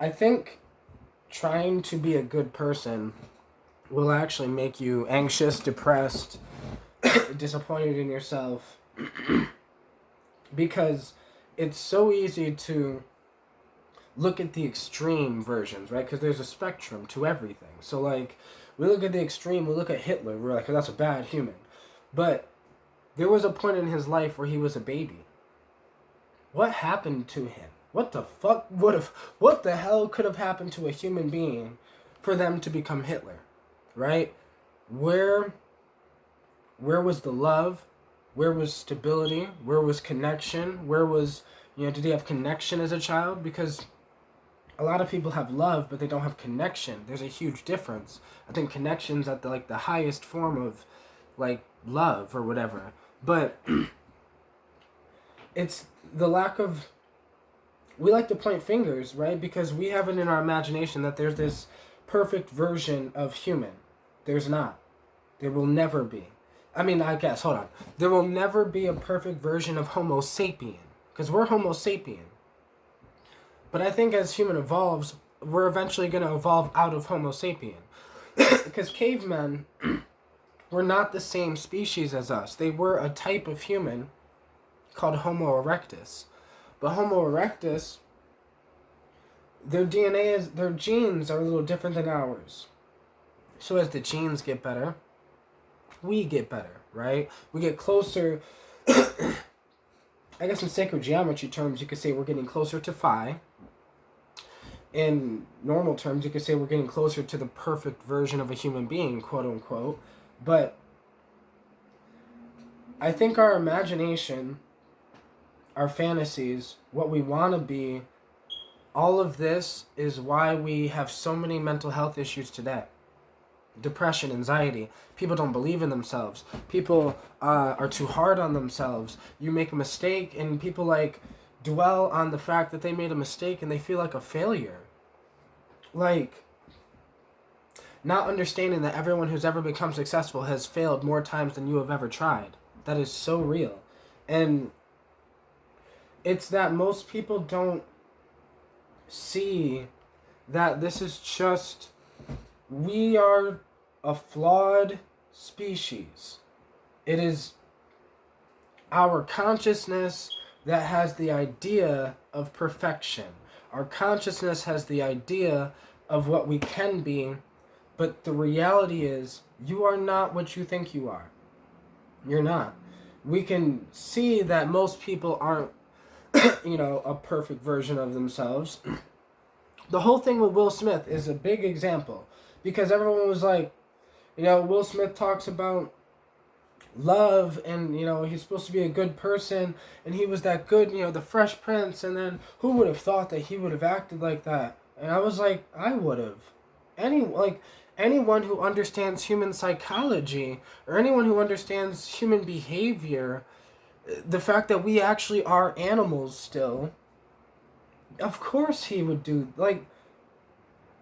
I think trying to be a good person will actually make you anxious, depressed, disappointed in yourself because it's so easy to look at the extreme versions, right? Because there's a spectrum to everything. So, like, we look at the extreme, we look at Hitler, we're like, oh, that's a bad human. But there was a point in his life where he was a baby. What happened to him? What the fuck would have, what the hell could have happened to a human being for them to become Hitler, right? Where, where was the love? Where was stability? Where was connection? Where was, did he have connection as a child? Because a lot of people have love, but they don't have connection. There's a huge difference. I think connection's at the highest form of like love or whatever. But it's the lack of, we like to point fingers, right? Because we have it in our imagination that there's this perfect version of human. There's not. There will never be. I mean, I guess, hold on. There will never be a perfect version of Homo sapien. Because we're Homo sapien. But I think as human evolves, we're eventually going to evolve out of Homo sapien. Because cavemen were not the same species as us. They were a type of human called Homo erectus. But Homo erectus, their DNA is, their genes are a little different than ours. So as the genes get better, we get better, right? We get closer. I guess in sacred geometry terms, you could say we're getting closer to phi. In normal terms, you could say we're getting closer to the perfect version of a human being, quote unquote. But I think our imagination, our fantasies, what we want to be, all of this is why we have so many mental health issues today. Depression, anxiety. People don't believe in themselves. People are too hard on themselves. You make a mistake and people like dwell on the fact that they made a mistake and they feel like a failure. Like, not understanding that everyone who's ever become successful has failed more times than you have ever tried. That is so real. And it's that most people don't see that this is just, we are a flawed species. It is our consciousness that has the idea of perfection. Our consciousness has the idea of what we can be, but the reality is you are not what you think you are. You're not. We can see that most people aren't, a perfect version of themselves. The whole thing with Will Smith is a big example because everyone was like, Will Smith talks about love and, he's supposed to be a good person and he was that good, the Fresh Prince, and then who would have thought that he would have acted like that? And I was like, I would have. Anyone who understands human psychology or anyone who understands human behavior, the fact that we actually are animals still, of course he would do,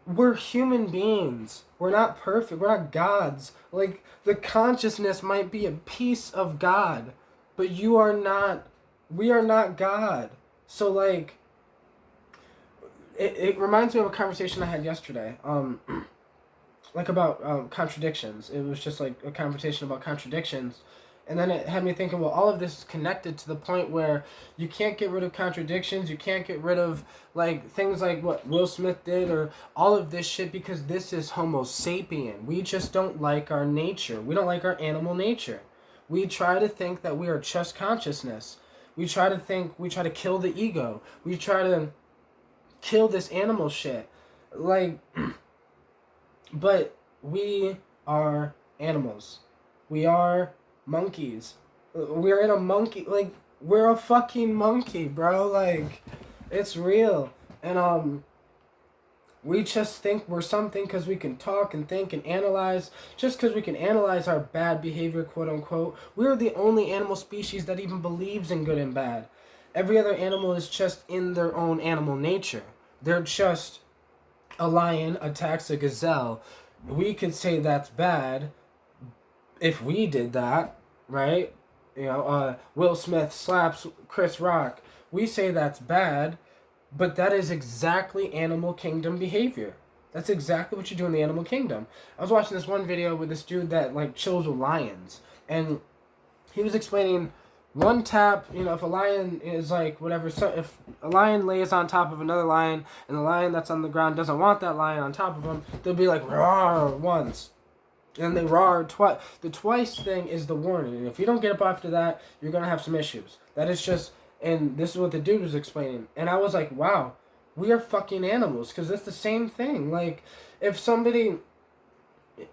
we're human beings. We're not perfect. We're not gods. Like, the consciousness might be a piece of God, but you are not, we are not God. So, it reminds me of a conversation I had yesterday, about contradictions. It was just like a conversation about contradictions. And then it had me thinking, well, all of this is connected to the point where you can't get rid of contradictions. You can't get rid of, things like what Will Smith did or all of this shit because this is Homo sapien. We just don't like our nature. We don't like our animal nature. We try to think that we are just consciousness. We try to kill the ego. We try to kill this animal shit. But we are animals. We are monkeys. We're in a monkey, we're a fucking monkey, bro. It's real. And we just think we're something because we can talk and think and analyze. Just because we can analyze our bad behavior, quote unquote. We're the only animal species that even believes in good and bad. Every other animal is just in their own animal nature. They're just, a lion attacks a gazelle. We could say that's bad if we did that, right? Will Smith slaps Chris Rock. We say that's bad, But that is exactly animal kingdom behavior. That's exactly what you do in the animal kingdom. I was watching this one video with this dude that like chills with lions, and he was explaining one tap. If a lion is like whatever, so if a lion lays on top of another lion, and the lion that's on the ground doesn't want that lion on top of him, they'll be like roar once, and they roar twice. The twice thing is the warning, and if you don't get up after that, you're gonna have some issues. That is just, and this is what the dude was explaining, and I was like, wow, we are fucking animals, because it's the same thing. Like, if somebody,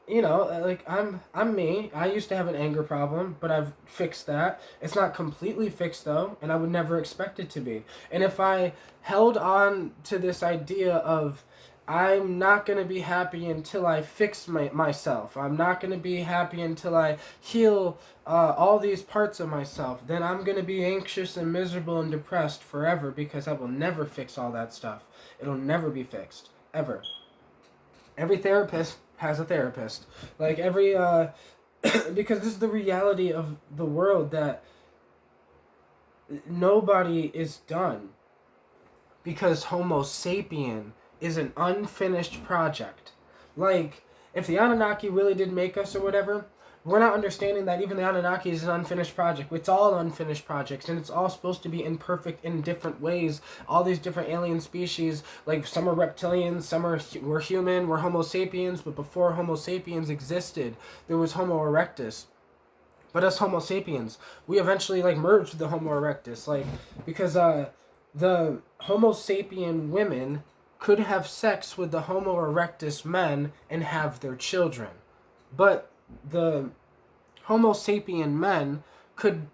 like I'm me. I used to have an anger problem, but I've fixed that. It's not completely fixed though, and I would never expect it to be. And if I held on to this idea of I'm not going to be happy until I fix myself. I'm not going to be happy until I heal all these parts of myself. Then I'm going to be anxious and miserable and depressed forever, because I will never fix all that stuff. It'll never be fixed. Ever. Every therapist has a therapist. Like every, because this is the reality of the world, that nobody is done. Because Homo sapien is an unfinished project. Like, if the Anunnaki really did make us or whatever, we're not understanding that even the Anunnaki is an unfinished project. It's all unfinished projects, and it's all supposed to be imperfect in different ways. All these different alien species, like some are reptilians, we're human, we're Homo sapiens, but before Homo sapiens existed, there was Homo erectus. But as Homo sapiens, we eventually merged with the Homo erectus, because the Homo sapien women could have sex with the Homo erectus men and have their children. But the Homo sapien men could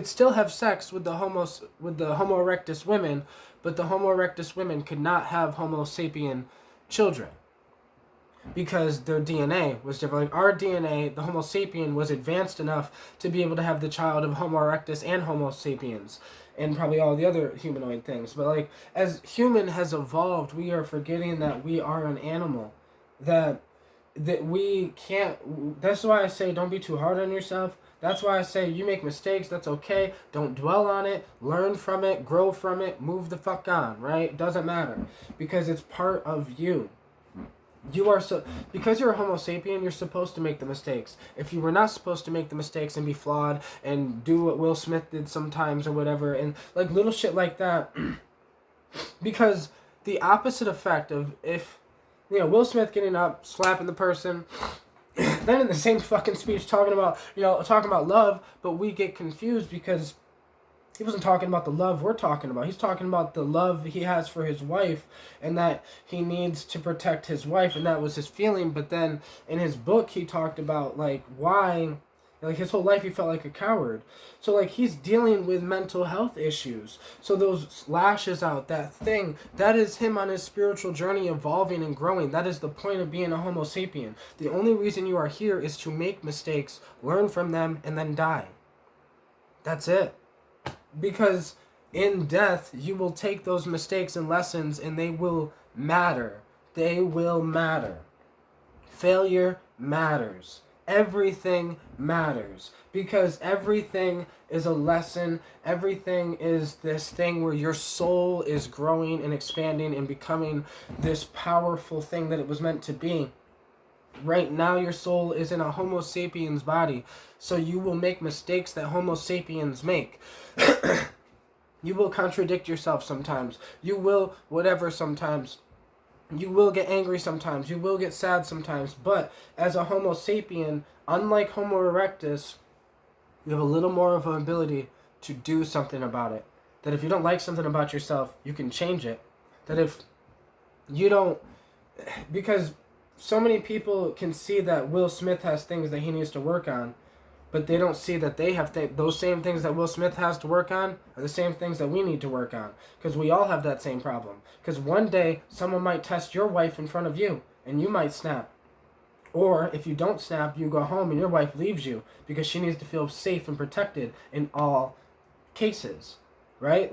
still have sex with the Homo erectus women, but the Homo erectus women could not have Homo sapien children, because their DNA was different. Like our DNA, the Homo sapien was advanced enough to be able to have the child of Homo erectus and Homo sapiens, and probably all the other humanoid things. But as human has evolved, we are forgetting that we are an animal. That we can't. That's why I say don't be too hard on yourself. That's why I say you make mistakes, that's okay. Don't dwell on it. Learn from it. Grow from it. Move the fuck on, right? It doesn't matter. Because it's part of you. Because you're a Homo sapien, you're supposed to make the mistakes. If you were not supposed to make the mistakes and be flawed and do what Will Smith did sometimes or whatever, and little shit like that, because the opposite effect of if, Will Smith getting up, slapping the person, then in the same fucking speech talking about love, but we get confused because he wasn't talking about the love we're talking about. He's talking about the love he has for his wife, and that he needs to protect his wife, and that was his feeling. But then in his book, he talked about why, his whole life he felt like a coward. So he's dealing with mental health issues. So those lashes out, that thing, that is him on his spiritual journey, evolving and growing. That is the point of being a Homo sapien. The only reason you are here is to make mistakes, learn from them, and then die. That's it. Because in death, you will take those mistakes and lessons, and they will matter. They will matter. Failure matters. Everything matters. Because everything is a lesson. Everything is this thing where your soul is growing and expanding and becoming this powerful thing that it was meant to be. Right now, your soul is in a Homo sapiens body, so you will make mistakes that Homo sapiens make. You will contradict yourself sometimes. You will whatever sometimes. You will get angry sometimes. You will get sad sometimes. But as a Homo sapien, unlike Homo erectus, you have a little more of an ability to do something about it. That if you don't like something about yourself, you can change it. That if you don't, because so many people can see that Will Smith has things that he needs to work on, but they don't see that they have those same things that Will Smith has to work on are the same things that we need to work on. Because we all have that same problem. Because one day, someone might test your wife in front of you, and you might snap. Or, if you don't snap, you go home and your wife leaves you, because she needs to feel safe and protected in all cases. Right?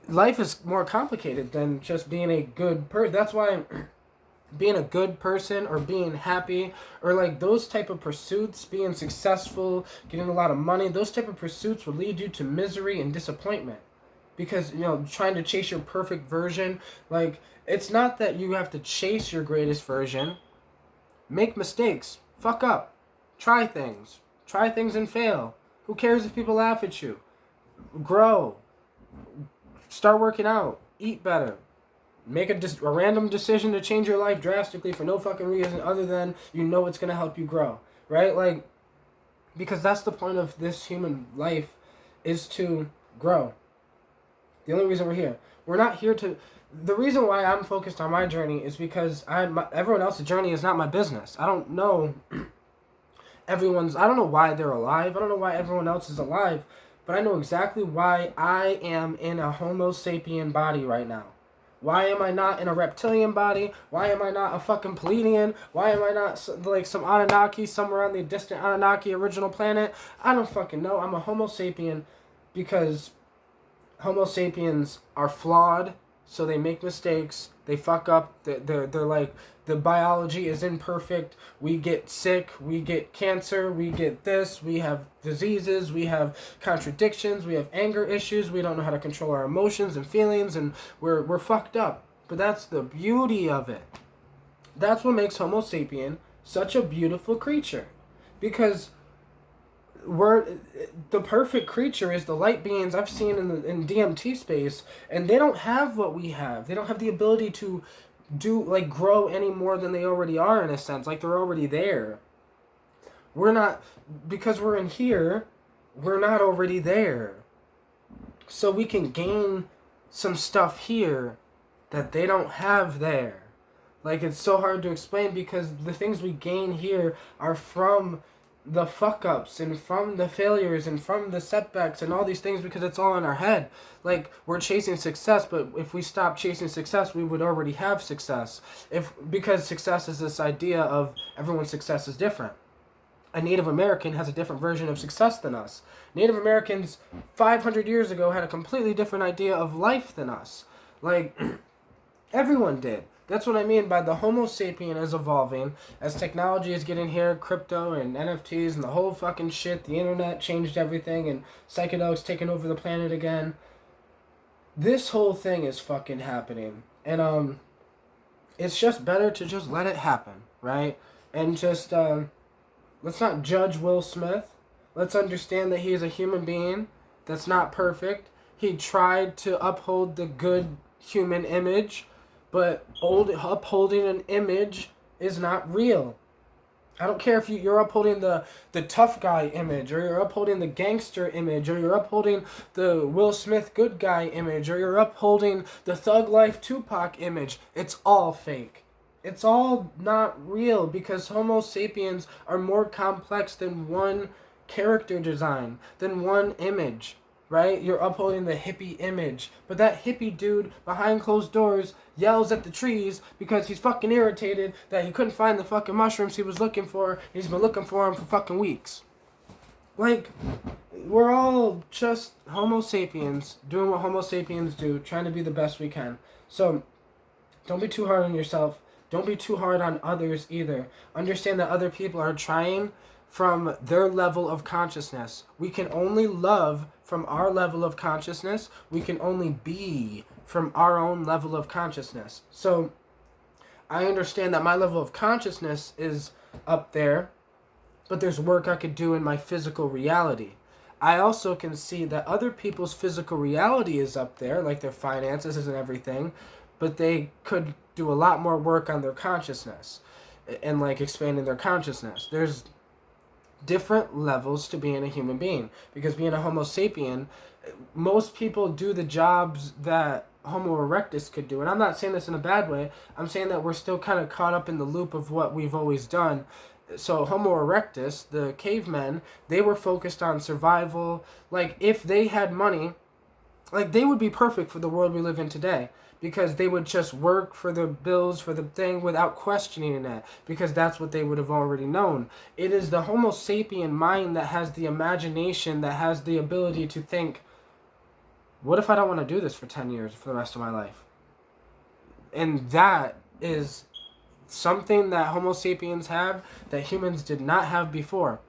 Life is more complicated than just being a good person. That's why being a good person or being happy or those type of pursuits, being successful, getting a lot of money, those type of pursuits will lead you to misery and disappointment. Because, trying to chase your perfect version, like, it's not that you have to chase your greatest version. Make mistakes. Fuck up. Try things. Try things and fail. Who cares if people laugh at you? Grow. Start working out. Eat better. Make a random decision to change your life drastically for no fucking reason other than it's going to help you grow. Right? Like, because that's the point of this human life, is to grow. The only reason we're here. We're not here to... The reason why I'm focused on my journey is because everyone else's journey is not my business. I don't know I don't know why they're alive. I don't know why everyone else is alive. But I know exactly why I am in a Homo sapien body right now. Why am I not in a reptilian body? Why am I not a fucking Pleiadian? Why am I not like some Anunnaki somewhere on the distant Anunnaki original planet? I don't fucking know. I'm a Homo sapien because Homo sapiens are flawed, so they make mistakes. They fuck up. They're like, the biology is imperfect. We get sick. We get cancer. We get this. We have diseases. We have contradictions. We have anger issues. We don't know how to control our emotions and feelings, and we're fucked up. But that's the beauty of it. That's what makes Homo sapien such a beautiful creature. Because the perfect creature is the light beings I've seen in DMT space, and they don't have what we have. They don't have the ability to grow any more than they already are, in a sense. Like, they're already there. We're not, because we're in here, we're not already there. So we can gain some stuff here that they don't have there. Like, it's so hard to explain because the things we gain here are from the fuck-ups and from the failures and from the setbacks and all these things, because it's all in our head. Like, we're chasing success, but if we stop chasing success, we would already have success. Because success is this idea of everyone's success is different. A Native American has a different version of success than us. Native Americans 500 years ago had a completely different idea of life than us. Like, everyone did. That's what I mean by the Homo sapien is evolving. As technology is getting here, crypto and NFTs and the whole fucking shit, the internet changed everything, and psychedelics taking over the planet again. This whole thing is fucking happening. And, it's just better to just let it happen, right? And just, let's not judge Will Smith. Let's understand that he is a human being that's not perfect. He tried to uphold the good human image, but upholding an image is not real. I don't care if you're upholding the tough guy image, or you're upholding the gangster image, or you're upholding the Will Smith good guy image, or you're upholding the Thug Life Tupac image. It's all fake. It's all not real, because Homo sapiens are more complex than one character design, than one image. Right? You're upholding the hippie image. But that hippie dude behind closed doors yells at the trees because he's fucking irritated that he couldn't find the fucking mushrooms he was looking for. And he's been looking for them for fucking weeks. Like, we're all just Homo sapiens doing what Homo sapiens do, trying to be the best we can. So, don't be too hard on yourself. Don't be too hard on others either. Understand that other people are trying from their level of consciousness. We can only love from our level of consciousness. We can only be from our own level of consciousness. So I understand that my level of consciousness is up there, but there's work I could do in my physical reality. I also can see that other people's physical reality is up there, like their finances and everything, but they could do a lot more work on their consciousness and like expanding their consciousness. There's different levels to being a human being, because being a Homo sapien, most people do the jobs that Homo erectus could do. And I'm not saying this in a bad way. I'm saying that we're still kind of caught up in the loop of what we've always done. So Homo erectus, the cavemen, they were focused on survival. Like, if they had money, like, they would be perfect for the world we live in today, because they would just work for the bills, for the thing, without questioning it, because that's what they would have already known. It is the Homo sapien mind that has the imagination, that has the ability to think, what if I don't want to do this for 10 years, for the rest of my life? And that is something that Homo sapiens have that humans did not have before.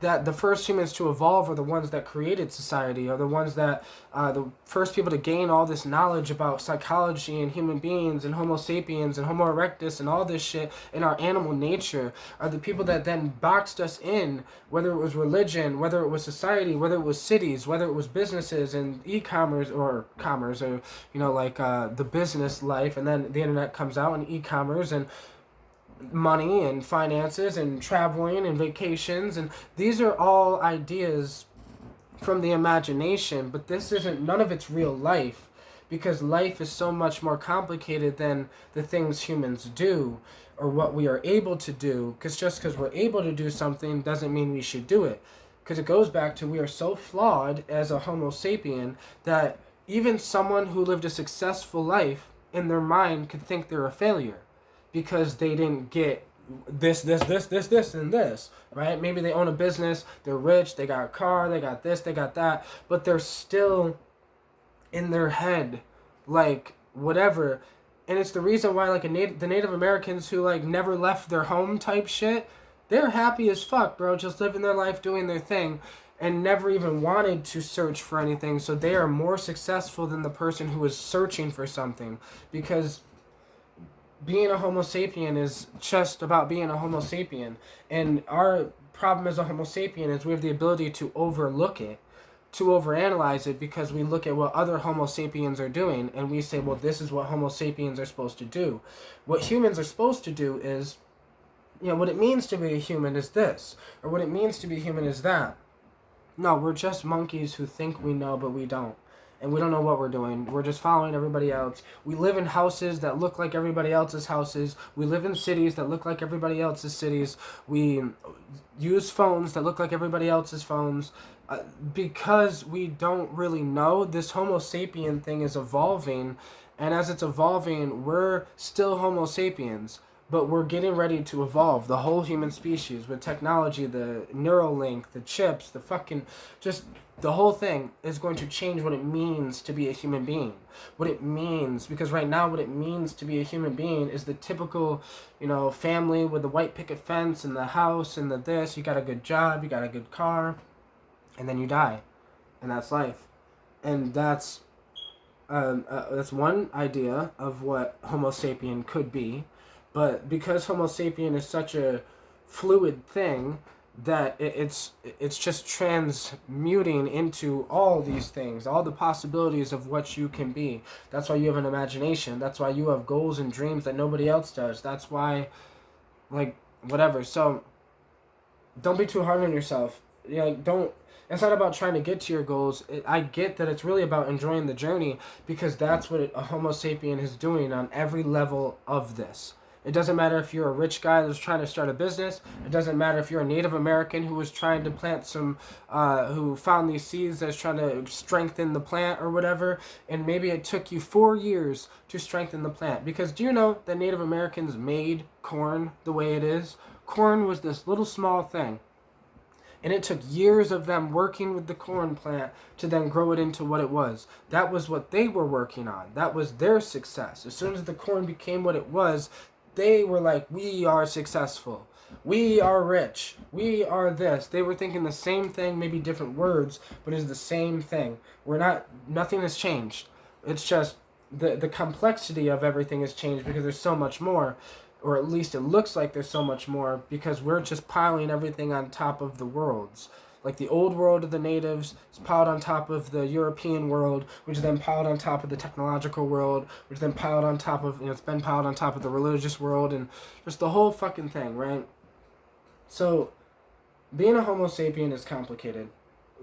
that the first humans to evolve are the ones that created society, are the ones that the first people to gain all this knowledge about psychology and human beings and Homo sapiens and Homo erectus and all this shit in our animal nature, are the people that then boxed us in, whether it was religion, whether it was society, whether it was cities, whether it was businesses and e-commerce or commerce, or like the business life, and then the internet comes out and e-commerce and money and finances and traveling and vacations, and these are all ideas from the imagination, but none of it's real life, because life is so much more complicated than the things humans do or what we are able to do, because just because we're able to do something doesn't mean we should do it, because it goes back to we are so flawed as a Homo sapien that even someone who lived a successful life in their mind could think they're a failure because they didn't get this, and this, right? Maybe they own a business, they're rich, they got a car, they got this, they got that, but they're still in their head, like, whatever. And it's the reason why, like, the Native Americans who, like, never left their home type shit, they're happy as fuck, bro, just living their life, doing their thing, and never even wanted to search for anything, so they are more successful than the person who is searching for something, because being a Homo sapien is just about being a Homo sapien. And our problem as a Homo sapien is we have the ability to overlook it, to overanalyze it, because we look at what other Homo sapiens are doing and we say, well, this is what Homo sapiens are supposed to do. What humans are supposed to do is, what it means to be a human is this, or what it means to be human is that. No, we're just monkeys who think we know, but we don't. And we don't know what we're doing. We're just following everybody else. We live in houses that look like everybody else's houses. We live in cities that look like everybody else's cities. We use phones that look like everybody else's phones. Because we don't really know, this Homo sapien thing is evolving. And as it's evolving, we're still Homo sapiens. But we're getting ready to evolve, the whole human species, with technology, the Neuralink, the chips, the fucking, just the whole thing is going to change what it means to be a human being. What it means, because right now what it means to be a human being is the typical, family with the white picket fence and the house and the this, you got a good job, you got a good car, and then you die. And that's life. And that's one idea of what Homo sapien could be. But because Homo sapien is such a fluid thing that it's just transmuting into all these things, all the possibilities of what you can be. That's why you have an imagination. That's why you have goals and dreams that nobody else does. That's why, whatever. So don't be too hard on yourself. It's not about trying to get to your goals. I get that it's really about enjoying the journey, because that's what a Homo sapien is doing on every level of this. It doesn't matter if you're a rich guy that's trying to start a business. It doesn't matter if you're a Native American who was trying to plant who found these seeds that's trying to strengthen the plant or whatever. And maybe it took you 4 years to strengthen the plant. Because do you know that Native Americans made corn the way it is? Corn was this little small thing. And it took years of them working with the corn plant to then grow it into what it was. That was what they were working on. That was their success. As soon as the corn became what it was, they were like, we are successful. We are rich. We are this. They were thinking the same thing, maybe different words, but it's the same thing. Nothing has changed. It's just the complexity of everything has changed because there's so much more, or at least it looks like there's so much more, because we're just piling everything on top of the worlds. Like the old world of the natives is piled on top of the European world, which is then piled on top of the technological world, which is then piled on top of, it's been piled on top of the religious world, and just the whole fucking thing, right? So, being a Homo sapien is complicated.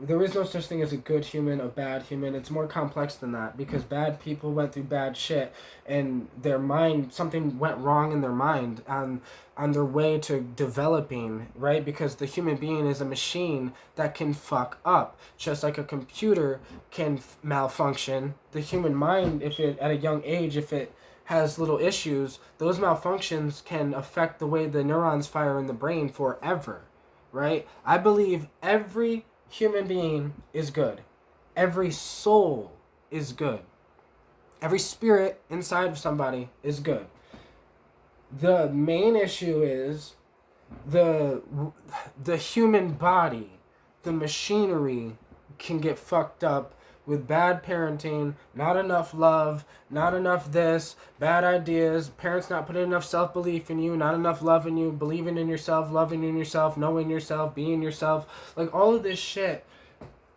There is no such thing as a good human, a bad human. It's more complex than that, because bad people went through bad shit, and their mind, something went wrong in their mind on their way to developing, right? Because the human being is a machine that can fuck up. Just like a computer can malfunction, the human mind, if it, at a young age, if it has little issues, those malfunctions can affect the way the neurons fire in the brain forever, right? I believe every human being is good. Every soul is good. Every spirit inside of somebody is good. The main issue is the human body the machinery can get fucked up with bad parenting, not enough love, not enough this, bad ideas, parents not putting enough self-belief in you, not enough love in you, believing in yourself, loving in yourself, knowing yourself, being yourself, like all of this shit.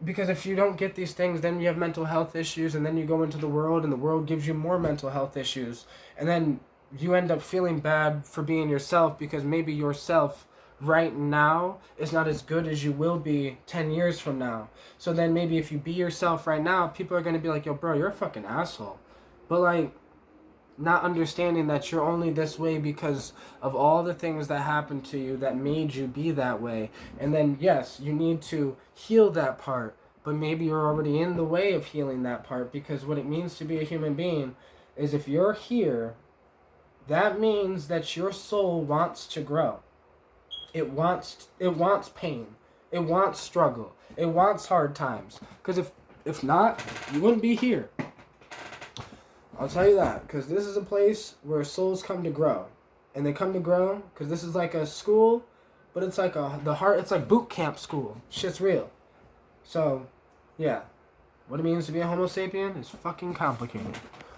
Because if you don't get these things, then you have mental health issues, and then you go into the world, and the world gives you more mental health issues. And then you end up feeling bad for being yourself, because maybe yourself right now is not as good as you will be 10 years from now. So then maybe if you be yourself right now, people are going to be like, yo, bro, you're a fucking asshole. But like, not understanding that you're only this way because of all the things that happened to you that made you be that way. And then, yes, you need to heal that part, but maybe you're already in the way of healing that part, because what it means to be a human being is if you're here, that means that your soul wants to grow. It wants pain. It wants struggle. It wants hard times. Because if not, you wouldn't be here. I'll tell you that, because this is a place where souls come to grow. And they come to grow because this is like a school, but it's like it's like boot camp school. Shit's real. So, yeah. What it means to be a Homo sapien is fucking complicated.